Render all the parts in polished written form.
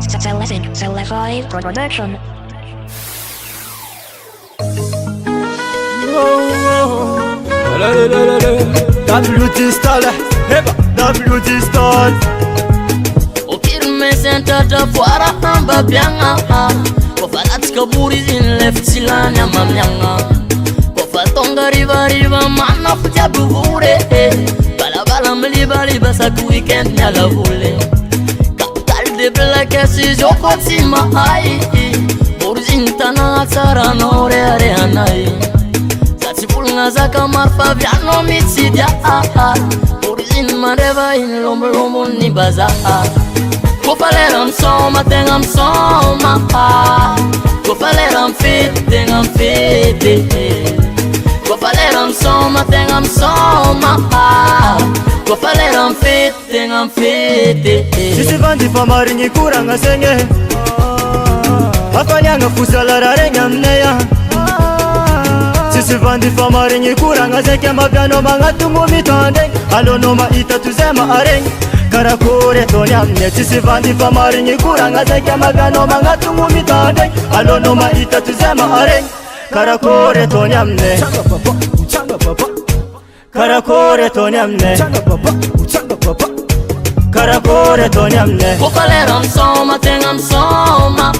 Celefied Production. WD style, WD style. Okirme sentata fuara hamba bianga. Kofalatika buri in left silanya mamyanga. Kofatonga riva mana fuja buvure. Balabala mliba saku weekend nyala vule. Capital de black is yokotima hai. Burjintana tsara nore are anai. Satipulnga zaka marfa vyano mitsidia. Burjin mareva in lombo ni baza. Kofaleram soma tengam soma. Kofaleram fit tengam fit. Kofaleram soma tengam soma. Kofaleram fit tengam fit. Sisi vandi pamaringi kuranga senge. Afanyanga fusalara renga mneya. Sisi vandi pamaringi kuranga zeke mabiano mangatungu mitande. Alonoma ita tuzema areng. Karakore tonyamne. Sisi vandi pamaringi kuranga zeke mabiano mangatungu mitande. Alonoma ita tuzema areng. Karakore tonyamne. Karakore tonyamne. Karakore tonyamne. Kofaleram soma tengam soma.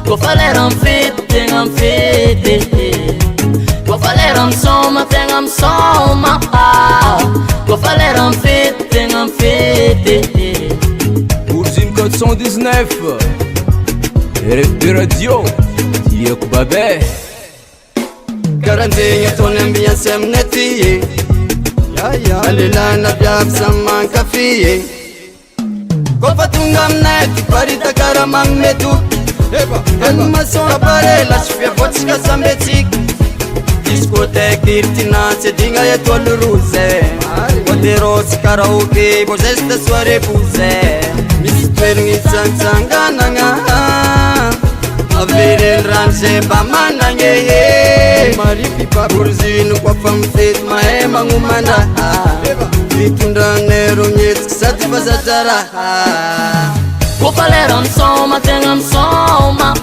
Kofaleram fit tengam fit. Kofaleram soma tengam soma. Kofaleram fit tengam fit. Urzim 419 RFP Radio Dieko Babé Garantinha tonembian semneti. Alilana biab saman kafiye. Kofatungam net parita karamang metu. Elma sora pare la shfia vodka sambetik. Discoteca irtina sedinga ya tolruze. Poderos karaoke bozesta soare puze. Mistwering sangana nga. Averel ranse bamana ngeye. Maripi paburzinu kwa famfit maema ngumana. Vitunda nero nyet sati bazatara. Kofaleram soma tengam soma.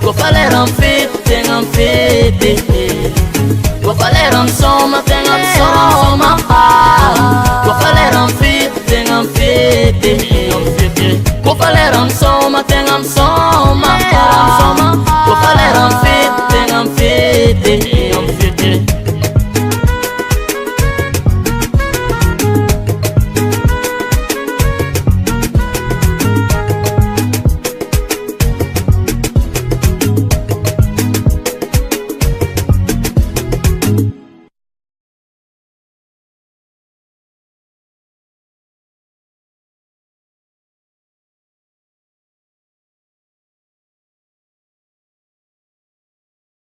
Kofaleram fit tengam fit. Kofaleram soma tengam soma. Kofaleram fit tengam fit.